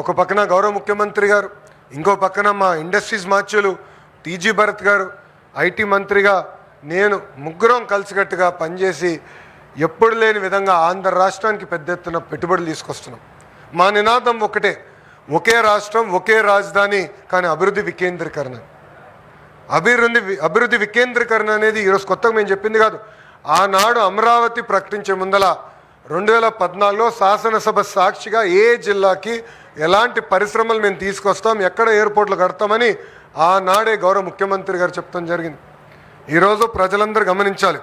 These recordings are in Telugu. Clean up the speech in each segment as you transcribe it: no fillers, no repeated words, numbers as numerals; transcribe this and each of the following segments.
ఒక పక్కన గౌరవ ముఖ్యమంత్రి గారు, ఇంకో పక్కన మా ఇండస్ట్రీస్ మార్చులు టీజీ భరత్ గారు, ఐటీ మంత్రిగా నేను ముగ్గురం కలిసికట్టుగా పనిచేసి ఎప్పుడు లేని విధంగా ఆంధ్ర రాష్ట్రానికి పెద్ద ఎత్తున పెట్టుబడులు తీసుకొస్తున్నాం. మా నినాదం ఒకటే, ఒకే రాష్ట్రం ఒకే రాజధాని, కానీ అభివృద్ధి వికేంద్రీకరణ. అభివృద్ధి వికేంద్రీకరణ అనేది ఈరోజు కొత్తగా మేము చెప్పింది కాదు. ఆనాడు అమరావతి ప్రకటించే ముందల 2014లో శాసనసభ సాక్షిగా ఏ జిల్లాకి ఎలాంటి పరిశ్రమలు మేము తీసుకొస్తాం, ఎక్కడ ఎయిర్పోర్ట్లు కడతామని ఆనాడే గౌరవ ముఖ్యమంత్రి గారు చెప్తాం జరిగింది. ఈరోజు ప్రజలందరూ గమనించాలి,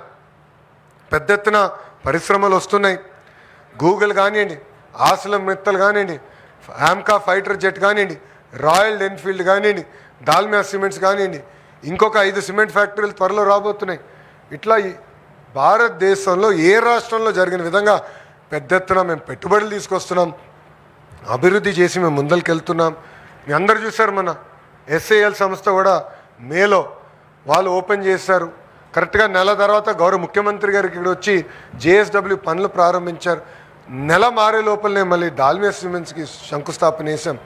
పెద్ద ఎత్తున పరిశ్రమలు వస్తున్నాయి. గూగుల్ కానివ్వండి, ఆసిలం మిత్తల్ కానివ్వండి, ఆమ్కా ఫైటర్ జెట్ కానివ్వండి, రాయల్ ఎన్ఫీల్డ్ కానివ్వండి, దాల్మియా సిమెంట్స్ కానివ్వండి, ఇంకొక 5 సిమెంట్ ఫ్యాక్టరీలు త్వరలో రాబోతున్నాయి. ఇట్లా భారతదేశంలో ఏ రాష్ట్రంలో జరిగిన విధంగా పెద్ద ఎత్తున మేము పెట్టుబడులు తీసుకొస్తున్నాం, అభివృద్ధి చేసి మేము ముందరికి వెళ్తున్నాం. మీ అందరు చూశారు, మన ఎస్ఏఎల్ సంస్థ కూడా మేలో వాళ్ళు ఓపెన్ చేశారు. కరెక్ట్గా నెల తర్వాత గౌరవ ముఖ్యమంత్రి గారికి ఇక్కడ వచ్చి జేఎస్డబ్ల్యూ పనులు ప్రారంభించారు. నెల మారే లోపలనే మళ్ళీ దాల్మియా సిమెంట్స్కి శంకుస్థాపన చేసాం.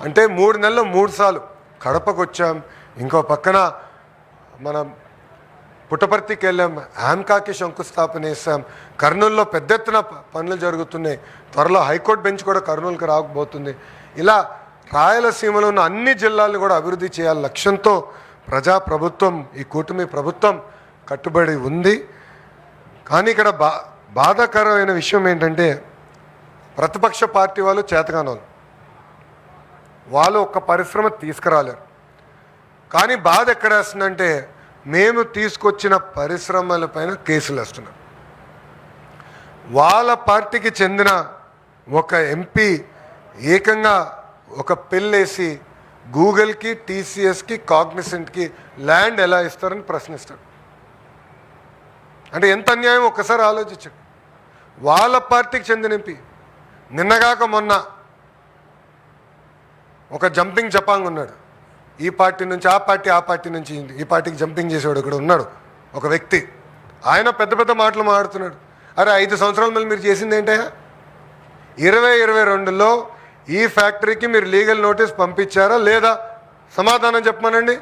అంటే 3 నెలల్లో 3 సార్లు కడపకు వచ్చాం. ఇంకో పక్కన మన పుట్టపర్తికి వెళ్ళాం, ఆమ్కాకి శంకుస్థాపన చేసాం. కర్నూలులో పెద్ద ఎత్తున పనులు జరుగుతున్నాయి. త్వరలో హైకోర్టు బెంచ్ కూడా కర్నూలుకి రాకపోతుంది. ఇలా రాయలసీమలో ఉన్న అన్ని జిల్లాలను కూడా అభివృద్ధి చేయాలి లక్ష్యంతో ప్రజాప్రభుత్వం, ఈ కూటమి ప్రభుత్వం కట్టుబడి ఉంది. కానీ ఇక్కడ బాధాకరమైన విషయం ఏంటంటే, ప్రతిపక్ష పార్టీ వాళ్ళు చేతగానోళ్ళు, వాళ్ళు ఒక్క పరిశ్రమ తీసుకురాలేరు. కానీ బాధ ఎక్కడ వేస్తుందంటే, మేము తీసుకొచ్చిన పరిశ్రమలపైన కేసులు వేస్తున్నారు. వాళ్ళ పార్టీకి చెందిన ఒక ఎంపీ ఏకంగా ఒక పిల్లేసి గూగుల్కి, టీసీఎస్కి, కాగ్నిసెంట్కి ల్యాండ్ ఎలా ఇస్తారని ప్రశ్నిస్తాడు. అంటే ఎంత అన్యాయం ఒక్కసారి ఆలోచించండి. వాళ్ళ పార్టీకి చెందిన ఎంపీ నిన్నగాక మొన్న ఒక జంపింగ్ జపాంగ్ ఉన్నాడు. ఈ పార్టీ నుంచి ఆ పార్టీ, ఆ పార్టీ నుంచి ఈ పార్టీకి జంపింగ్ చేసేవాడు ఇక్కడ ఉన్నాడు ఒక వ్యక్తి. ఆయన పెద్ద పెద్ద మాటలు మాట్లాడుతున్నాడు. అరే 5 సంవత్సరాల మళ్ళీ మీరు చేసింది ఏంటయ్యా? 2022లో ఈ ఫ్యాక్టరీకి మీరు లీగల్ నోటీస్ పంపించారా లేదా? సమాధానం చెప్పమనండి.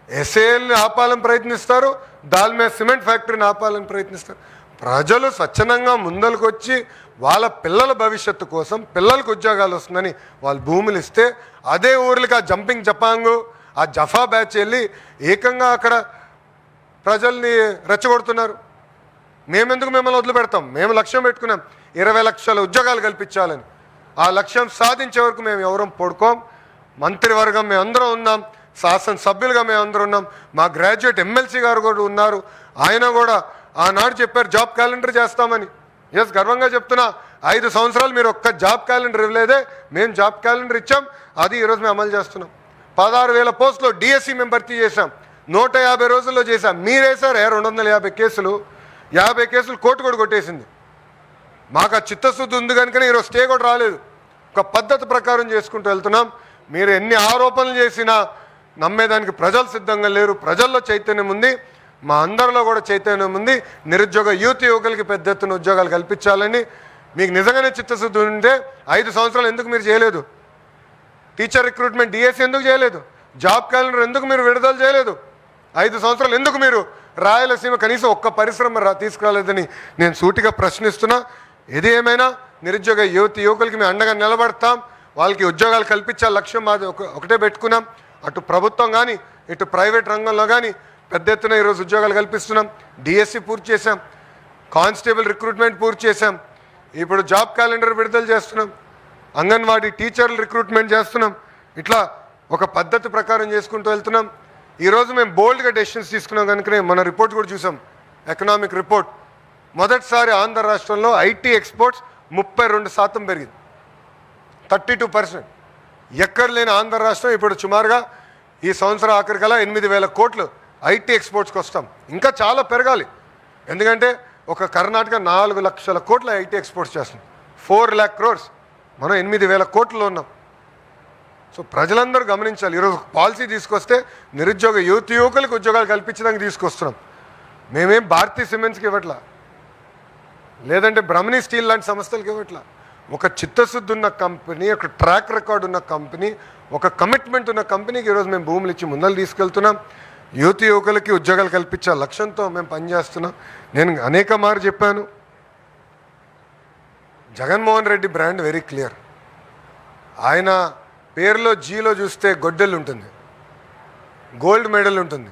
ఎస్ఏఎల్ని ఆపాలని ప్రయత్నిస్తారు, దాల్మియా సిమెంట్ ఫ్యాక్టరీని ఆపాలని ప్రయత్నిస్తారు. ప్రజలు స్వచ్ఛందంగా ముందలకు వచ్చి వాళ్ళ పిల్లల భవిష్యత్తు కోసం, పిల్లలకు ఉద్యోగాలు వస్తుందని వాళ్ళు భూములు ఇస్తే, అదే ఊర్లకి ఆ జంపింగ్ జపాంగు, ఆ జఫా బ్యాచ్ వెళ్ళి ఏకంగా అక్కడ ప్రజల్ని రెచ్చగొడుతున్నారు. మేమెందుకు మిమ్మల్ని వదిలిపెడతాం? మేము లక్ష్యం పెట్టుకున్నాం 20 లక్షల ఉద్యోగాలు కల్పించాలని. ఆ లక్ష్యం సాధించే వరకు మేము ఎవరం పడుకోం. మంత్రివర్గం మేము అందరం ఉన్నాం, శాసనసభ్యులుగా మేము అందరం ఉన్నాం, మా గ్రాడ్యుయేట్ ఎమ్మెల్సీ గారు కూడా ఉన్నారు. ఆయన కూడా ఆనాడు చెప్పారు జాబ్ క్యాలెండర్ చేస్తామని. ఎస్, గర్వంగా చెప్తున్నా, 5 సంవత్సరాలు మీరు ఒక్క జాబ్ క్యాలెండర్ ఇవ్వలేదే, మేము జాబ్ క్యాలెండర్ ఇచ్చాం, అది ఈరోజు మేము అమలు చేస్తున్నాం. 16,000 పోస్టులో డిఎస్సి మేము భర్తీ చేశాం, 150 రోజుల్లో చేశాం. మీరేసారు 250 కేసులు, 50 కేసులు కోర్టు కూడా కొట్టేసింది. మాకు ఆ చిత్తశుద్ధి ఉంది కనుకనే ఈరోజు స్టే కూడా రాలేదు. ఒక పద్ధతి ప్రకారం చేసుకుంటూ వెళ్తున్నాం. మీరు ఎన్ని ఆరోపణలు చేసినా నమ్మేదానికి ప్రజలు సిద్ధంగా లేరు. ప్రజల్లో చైతన్యం ఉంది, మా అందరిలో కూడా చైతన్యం ఉంది. నిరుద్యోగ యువకులకి పెద్ద ఎత్తున ఉద్యోగాలు కల్పించాలని మీకు నిజంగానే చిత్తశుద్ధి ఉంటే 5 సంవత్సరాలు ఎందుకు మీరు చేయలేదు? టీచర్ రిక్రూట్మెంట్ డిఎస్సి ఎందుకు చేయలేదు? జాబ్ క్యాలెండర్ ఎందుకు మీరు విడుదల చేయలేదు? 5 సంవత్సరాలు ఎందుకు మీరు రాయలసీమ కనీసం ఒక్క పరిశ్రమ తీసుకురాలేదని నేను సూటిగా ప్రశ్నిస్తున్నా. ఏది ఏమైనా నిరుద్యోగ యువకులకి మేము అండగా నిలబడతాం, వాళ్ళకి ఉద్యోగాలు కల్పించాలి లక్ష్యం మాది ఒకటే పెట్టుకున్నాం. అటు ప్రభుత్వం కానీ ఇటు ప్రైవేట్ రంగంలో కానీ పెద్ద ఎత్తున ఈరోజు ఉద్యోగాలు కల్పిస్తున్నాం. డిఎస్సి పూర్తి చేశాం, కానిస్టేబుల్ రిక్రూట్మెంట్ పూర్తి చేశాం, ఇప్పుడు జాబ్ క్యాలెండర్ విడుదల చేస్తున్నాం, అంగన్వాడీ టీచర్లు రిక్రూట్మెంట్ చేస్తున్నాం. ఇట్లా ఒక పద్ధతి ప్రకారం చేసుకుంటూ వెళ్తున్నాం. ఈరోజు మేము బోల్డ్గా డెసిషన్స్ తీసుకున్నాం కనుకనే మన రిపోర్ట్ కూడా చూసాం, ఎకనామిక్ రిపోర్ట్. మొదటిసారి ఆంధ్ర రాష్ట్రంలో ఐటీ ఎక్స్పోర్ట్స్ 32% పెరిగింది, 32%. ఎక్కడ లేని ఆంధ్ర రాష్ట్రం ఇప్పుడు సుమారుగా ఈ సంవత్సరం ఆఖరికల్లా 8,000 కోట్లు ఐటీ ఎక్స్పోర్ట్స్కి వస్తాం. ఇంకా చాలా పెరగాలి, ఎందుకంటే ఒక కర్ణాటక 4 లక్షల కోట్ల ఐటీ ఎక్స్పోర్ట్స్ చేస్తుంది, 4 lakh crores. మనం 8,000 కోట్లలో ఉన్నాం. సో ప్రజలందరూ గమనించాలి. ఈరోజు పాలసీ తీసుకొస్తే నిరుద్యోగ యువకులకు ఉద్యోగాలు కల్పించడానికి తీసుకొస్తున్నాం. మేమేం భారతీయ సిమెంట్స్కి ఇవ్వట్లా, లేదంటే బ్రహ్మణి స్టీల్ లాంటి సంస్థలకు ఇవ్వట్లా. ఒక చిత్తశుద్ధి ఉన్న కంపెనీ, ఒక ట్రాక్ రికార్డ్ ఉన్న కంపెనీ, ఒక కమిట్మెంట్ ఉన్న కంపెనీకి ఈరోజు మేము భూములు ఇచ్చి ముందలు తీసుకెళ్తున్నాం. యువకులకి ఉద్యోగాలు కల్పించే లక్ష్యంతో మేము పనిచేస్తున్నాం. నేను అనేక మారు చెప్పాను, Jaganmohan Reddy brand very clear. ఆయన పేరులో జీలో చూస్తే గొడ్డెలు ఉంటుంది, గోల్డ్ మెడల్ ఉంటుంది.